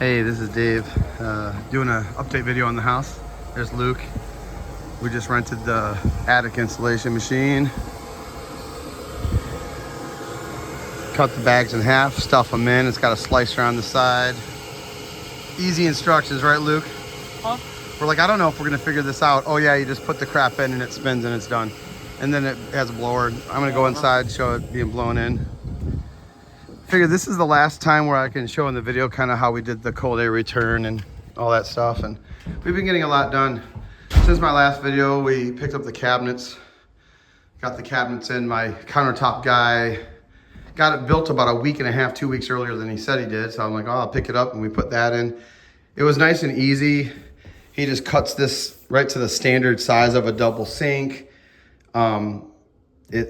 Hey, this is Dave, doing an update video on the house. There's Luke. We just rented the attic insulation machine. Cut the bags in half, stuff them in. It's got a slicer on the side. Easy instructions, right, Luke? Huh? We're like, I don't know if we're gonna figure this out. Oh yeah, you just put the crap in and it spins and it's done. And then it has a blower. I'm gonna go inside, show it being blown in. Figure this is the last time where I can show in the video kind of how we did the cold air return and all that stuff. And we've been getting a lot done. Since my last video, we picked up the cabinets. Got the cabinets in. My countertop guy got it built about a week and a half, 2 weeks earlier than he said he did. So I'm like, oh, I'll pick it up, and we put that in. It was nice and easy. He just cuts this right to the standard size of a double sink.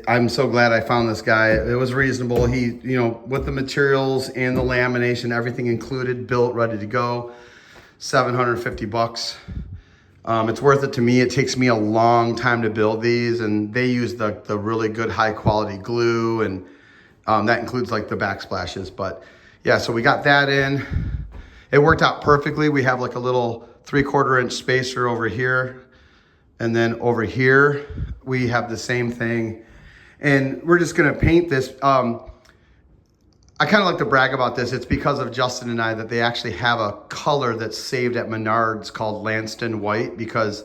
I'm so glad I found this guy. It was reasonable. He, with the materials and the lamination, everything included, built, ready to go, $750. It's worth it to me. It takes me a long time to build these, and they use the really good high quality glue, and that includes like the backsplashes. But yeah, so we got that in. It worked out perfectly. We have like a little 3/4 inch spacer over here. And then over here, we have the same thing. And we're just gonna paint this. I kind of like to brag about this. It's because of Justin and I that they actually have a color that's saved at Menards called Lanston White, because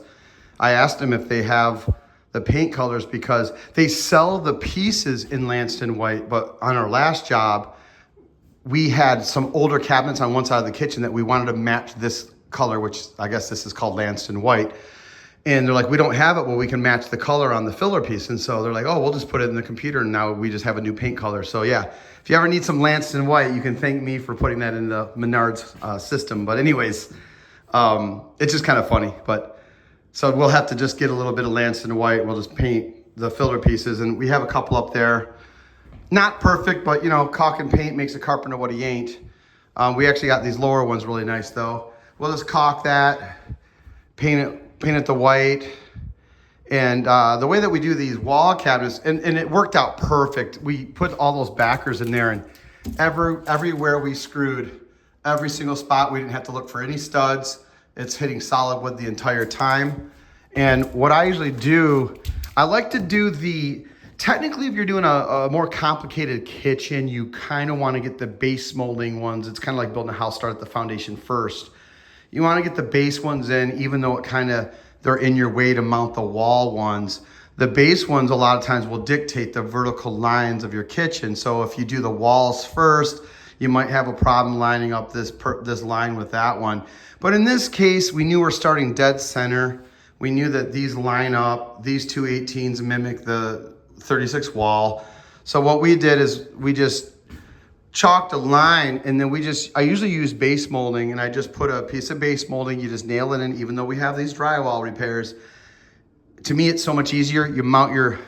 I asked them if they have the paint colors, because they sell the pieces in Lanston White, but on our last job, we had some older cabinets on one side of the kitchen that we wanted to match this color, which I guess this is called Lanston White. And they're like, we don't have it. Well, we can match the color on the filler piece. And so they're like, oh, we'll just put it in the computer, and now we just have a new paint color. So yeah, if you ever need some Lanston White, you can thank me for putting that in the Menards system. But anyways, it's just kind of funny. But so we'll have to just get a little bit of Lanston White. We'll just paint the filler pieces. And we have a couple up there. Not perfect, but caulk and paint makes a carpenter what he ain't. We actually got these lower ones really nice though. We'll just caulk that, paint it the white. And the way that we do these wall cabinets, and it worked out perfect. We put all those backers in there, and everywhere we screwed, every single spot, we didn't have to look for any studs. It's hitting solid wood the entire time. And what I usually do, I like to do technically if you're doing a more complicated kitchen, you kind of want to get the base molding ones. It's kind of like building a house, start at the foundation first. You want to get the base ones in, even though they're in your way to mount the wall ones. The base ones a lot of times will dictate the vertical lines of your kitchen. So if you do the walls first, you might have a problem lining up this line with that one. But in this case, we knew we're starting dead center. We knew that these line up, these two 18s mimic the 36 wall. So what we did is we just chalked a line, and then I usually use base molding, and I just put a piece of base molding. You just nail it in, even though we have these drywall repairs. To me, it's so much easier. You mount your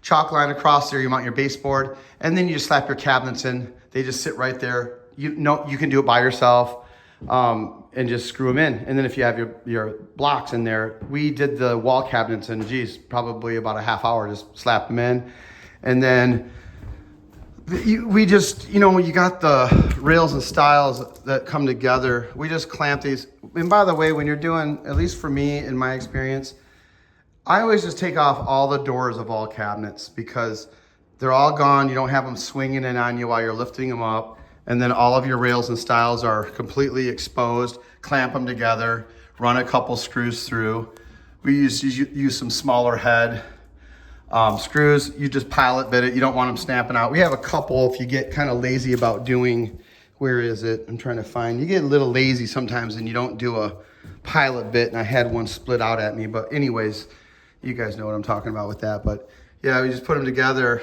chalk line across there, you mount your baseboard, and then you just slap your cabinets in. They just sit right there. You can do it by yourself, and just screw them in. And then if you have your blocks in there, we did the wall cabinets in, probably about a half hour, just slap them in. And then we just, you got the rails and stiles that come together. We just clamp these. And by the way, when you're doing, at least for me, in my experience, I always just take off all the doors of all cabinets, because they're all gone. You don't have them swinging in on you while you're lifting them up. And then all of your rails and stiles are completely exposed. Clamp them together, run a couple screws through. We use some smaller head screws. You just pilot bit it. You don't want them snapping out. We have a couple. If you get kind of lazy about doing, where is it? I'm trying to find. You get a little lazy sometimes and you don't do a pilot bit, and I had one split out at me. But anyways, you guys know what I'm talking about with that. But yeah, we just put them together.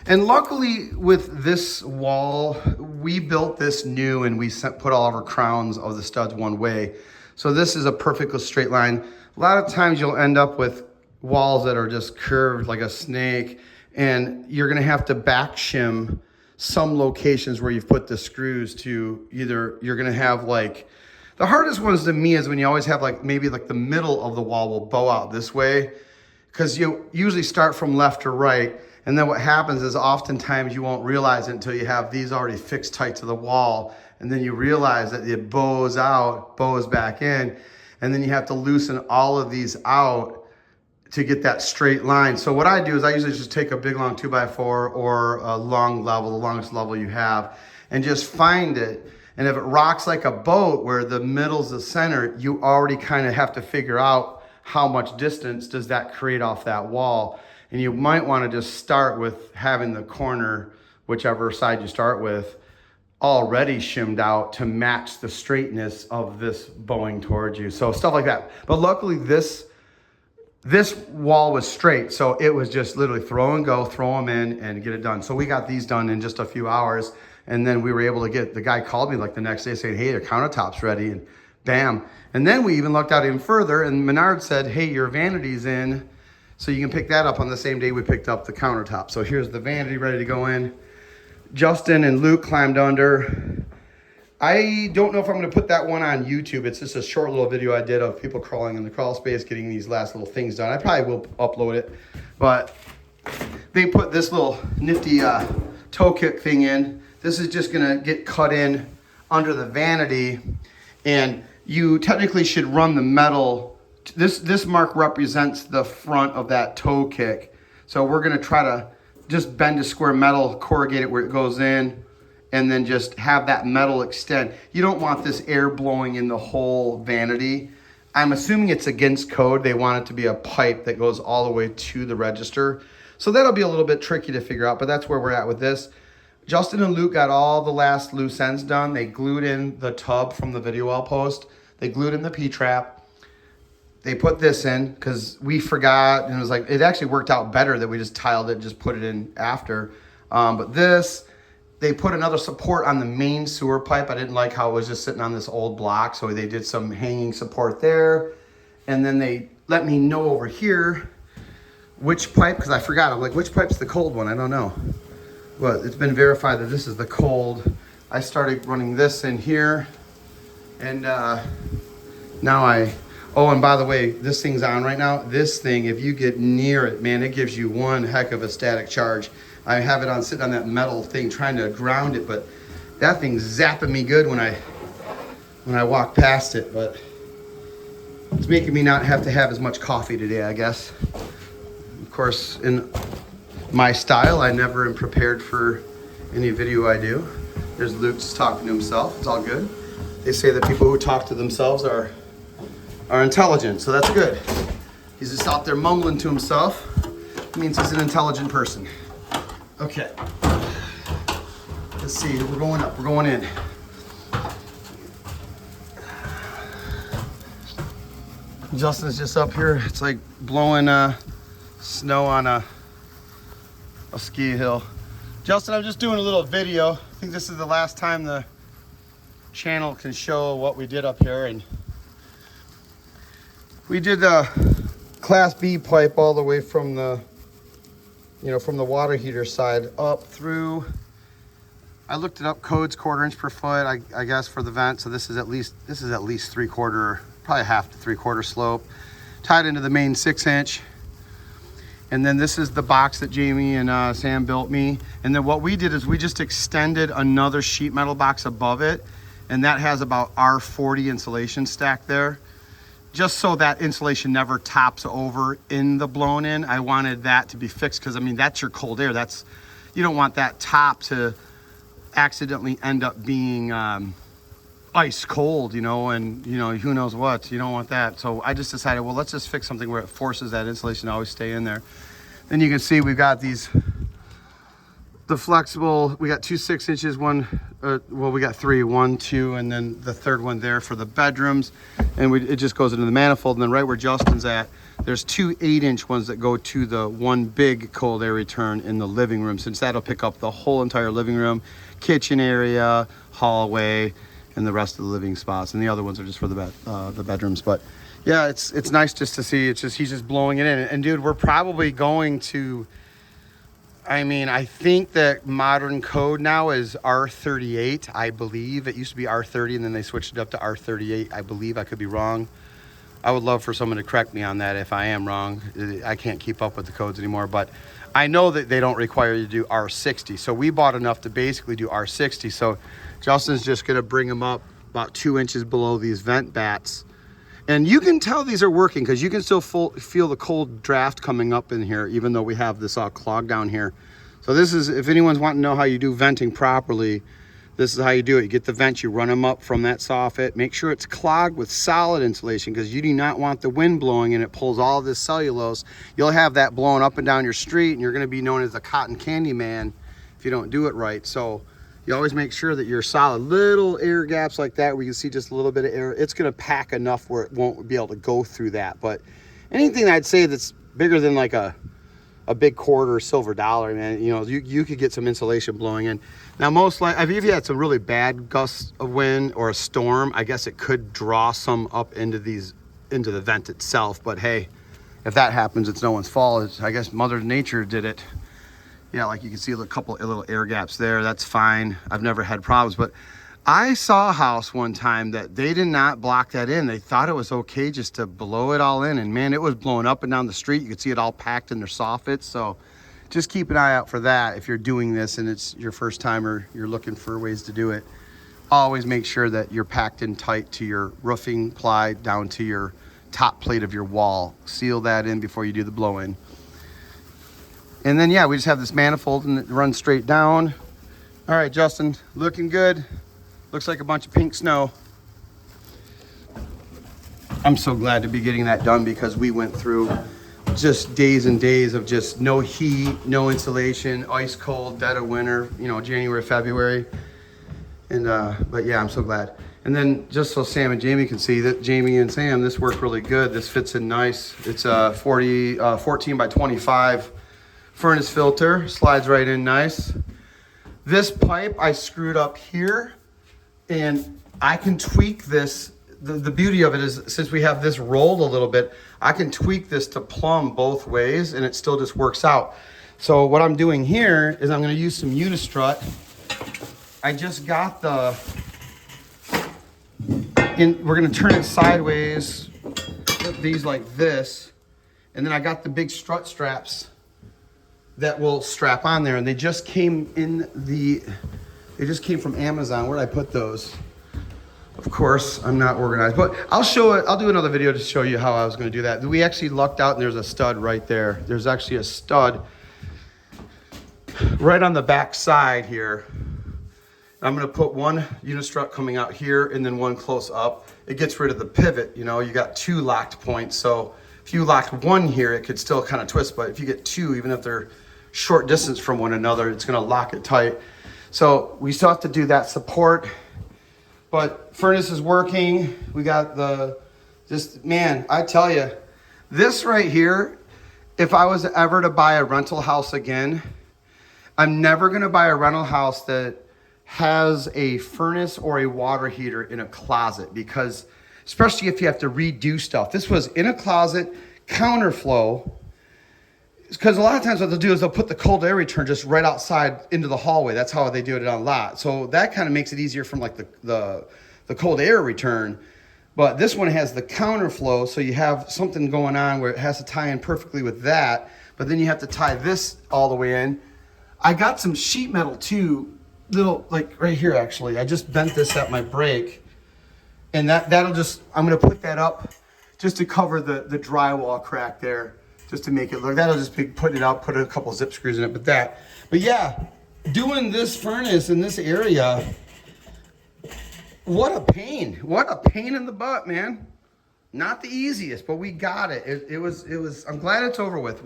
And luckily with this wall, we built this new, and we put all of our crowns of the studs one way. So this is a perfect straight line. A lot of times you'll end up with walls that are just curved like a snake, and you're gonna have to back shim some locations where you've put the screws to either, you're gonna have like, the hardest ones to me is when you always have maybe the middle of the wall will bow out this way, because you usually start from left to right, And then what happens is oftentimes you won't realize it until you have these already fixed tight to the wall. And then you realize that it bows out, bows back in. And then you have to loosen all of these out to get that straight line. So what I do is I usually just take a big long 2x4 or a long level, the longest level you have, and just find it. And if it rocks like a boat where the middle's the center, you already kind of have to figure out how much distance does that create off that wall. And you might want to just start with having the corner, whichever side you start with, already shimmed out to match the straightness of this bowing towards you. So stuff like that. But luckily this wall was straight, so it was just literally throw and go, throw them in and get it done. So we got these done in just a few hours, and then we were able to get, the guy called me like the next day saying, hey, your countertop's ready, and bam. And then we even looked out even further, and Menard said, hey, your vanity's in, so you can pick that up on the same day we picked up the countertop. So here's the vanity ready to go in. Justin and Luke climbed under. I don't know if I'm going to put that one on YouTube. It's just a short little video I did of people crawling in the crawl space, getting these last little things done. I probably will upload it, but they put this little nifty toe kick thing in. This is just going to get cut in under the vanity, and you technically should run the metal. This mark represents the front of that toe kick. So we're going to try to just bend a square metal, corrugate it where it goes in, and then just have that metal extend. You don't want this air blowing in the whole vanity. I'm assuming it's against code. They want it to be a pipe that goes all the way to the register. So that'll be a little bit tricky to figure out, but that's where we're at with this. Justin and Luke got all the last loose ends done. They glued in the tub from the video wall post. They glued in the P-trap. They put this in because we forgot, and it was like, it actually worked out better that we just tiled it and just put it in after. But this, they put another support on the main sewer pipe. I didn't like how it was just sitting on this old block, so they did some hanging support there. And then they let me know over here which pipe, because I forgot. I'm like, which pipe's the cold one? I don't know. But it's been verified that this is the cold. I started running this in here, and now oh, and by the way, this thing's on right now. This thing, if you get near it, man, it gives you one heck of a static charge. I have it on sitting on that metal thing trying to ground it, but that thing's zapping me good when I walk past it. But it's making me not have to have as much coffee today, I guess. Of course, in my style, I never am prepared for any video I do. There's Luke just talking to himself. It's all good. They say that people who talk to themselves are intelligent, so that's good. He's just out there mumbling to himself. It means he's an intelligent person. Okay. Let's see, we're going up, we're going in. Justin's just up here. It's like blowing snow on a ski hill. Justin, I'm just doing a little video. I think this is the last time the channel can show what we did up here, and we did the Class B pipe all the way from the, from the water heater side up through. I looked it up, code's 1/4 inch per foot, I guess, for the vent. So this is at least 3/4, probably half to 3/4 slope, tied into the main 6-inch. And then this is the box that Jamie and Sam built me. And then what we did is we just extended another sheet metal box above it, and that has about R40 insulation stacked there. Just so that insulation never tops over in the blown in. I wanted that to be fixed because, I mean, that's your cold air. You don't want that top to accidentally end up being ice cold, and who knows what. You don't want that. So I just decided, well, let's just fix something where it forces that insulation to always stay in there. Then you can see we've got the flexible, we got 2 6-inches, we got 3, 1, 2, and then the third one there for the bedrooms. And it just goes into the manifold. And then right where Justin's at, there's 2 8-inch ones that go to the one big cold air return in the living room, since that'll pick up the whole entire living room, kitchen area, hallway, and the rest of the living spots. And the other ones are just for the bedrooms. But yeah, it's nice just to see. He's just blowing it in. And dude, we're probably going to, I think that modern code now is R38, I believe. It used to be R30, and then they switched it up to R38, I believe. I could be wrong. I would love for someone to correct me on that if I am wrong. I can't keep up with the codes anymore, but I know that they don't require you to do R60. So we bought enough to basically do R60. So Justin's just gonna bring them up about 2 inches below these vent bats. And you can tell these are working because you can still feel the cold draft coming up in here, even though we have this all clogged down here. So this is, if anyone's wanting to know how you do venting properly, this is how you do it. You get the vents, you run them up from that soffit. Make sure it's clogged with solid insulation because you do not want the wind blowing and it pulls all this cellulose. You'll have that blowing up and down your street and you're gonna be known as the cotton candy man if you don't do it right. So you always make sure that you're solid. Little air gaps like that where you can see just a little bit of air, it's gonna pack enough where it won't be able to go through that. But anything I'd say that's bigger than like a big quarter or silver dollar, man, you know, you could get some insulation blowing in. Now, most likely, if you had some really bad gusts of wind or a storm, I guess it could draw some up into the vent itself. But hey, if that happens, it's no one's fault. I guess Mother Nature did it. Yeah, like you can see a couple of little air gaps there. That's fine. I've never had problems, but I saw a house one time that they did not block that in. They thought it was okay just to blow it all in, and man, it was blowing up and down the street. You could see it all packed in their soffits. So just keep an eye out for that if you're doing this and it's your first time or you're looking for ways to do it. Always make sure that you're packed in tight to your roofing ply down to your top plate of your wall. Seal that in before you do the blow in. And then, yeah, we just have this manifold and it runs straight down. All right, Justin, looking good. Looks like a bunch of pink snow. I'm so glad to be getting that done because we went through just days and days of just no heat, no insulation, ice cold, dead of winter, you know, January, February. And, but yeah, I'm so glad. And then just so Sam and Jamie can see that Jamie and Sam, this worked really good. This fits in nice. It's a 14 by 25 furnace filter, slides right in nice. This pipe I screwed up here and I can tweak this. The beauty of it is since we have this rolled a little bit, I can tweak this to plumb both ways and it still just works out. So what I'm doing here is I'm gonna use some Unistrut. I just got we're gonna turn it sideways, put these like this, and then I got the big strut straps that will strap on there, and they just came from Amazon. Where did I put those? Of course, I'm not organized, but I'll show it. I'll do another video to show you how I was going to do that. We actually lucked out and there's a stud right there. There's actually a stud right on the back side here. I'm going to put one Unistrut coming out here and then one close up. It gets rid of the pivot. You know, you got two locked points. So if you locked one here, it could still kind of twist, but if you get two, even if they're short distance from one another, it's going to lock it tight. So we still have to do that support, but furnace is working. We got man, I tell you, this right here, if I was ever to buy a rental house again, I'm never going to buy a rental house that has a furnace or a water heater in a closet, because especially if you have to redo stuff. This was in a closet, counterflow, because a lot of times what they'll do is they'll put the cold air return just right outside into the hallway. That's how they do it on a lot. So that kind of makes it easier from like the cold air return. But this one has the counterflow, so you have something going on where it has to tie in perfectly with that. But then you have to tie this all the way in. I got some sheet metal too, little, like right here actually. I just bent this at my brake. And that'll just, I'm gonna put that up just to cover the drywall crack there, just to make it look, that'll just be putting it out, put a couple zip screws in it, but yeah, doing this furnace in this area, what a pain in the butt, man. Not the easiest, but we got it. It was, I'm glad it's over with.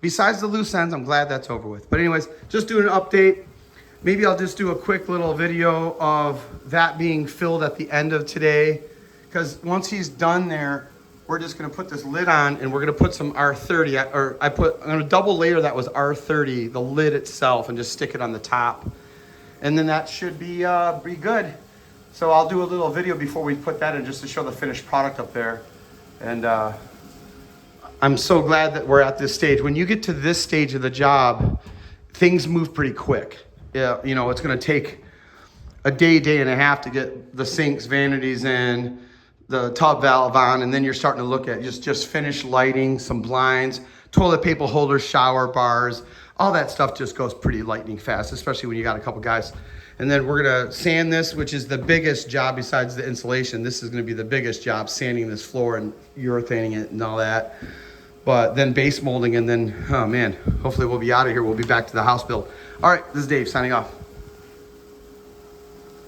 Besides the loose ends, I'm glad that's over with. But anyways, just doing an update. Maybe I'll just do a quick little video of that being filled at the end of today, because once he's done there, we're just gonna put this lid on and we're gonna put some R30, I'm gonna double layer that was R30, the lid itself, and just stick it on the top. And then that should be good. So I'll do a little video before we put that in just to show the finished product up there. And I'm so glad that we're at this stage. When you get to this stage of the job, things move pretty quick. Yeah, you know, it's gonna take a day and a half to get the sinks, vanities in, the tub valve on, and then you're starting to look at just finished lighting, some blinds, toilet paper holders, shower bars, all that stuff just goes pretty lightning fast, especially when you got a couple guys. And then we're gonna sand this, which is the biggest job besides the insulation. This is gonna be the biggest job, sanding this floor and urethaning it and all that. But then base molding, and then, oh man, hopefully we'll be out of here. We'll be back to the house build. All right, this is Dave signing off.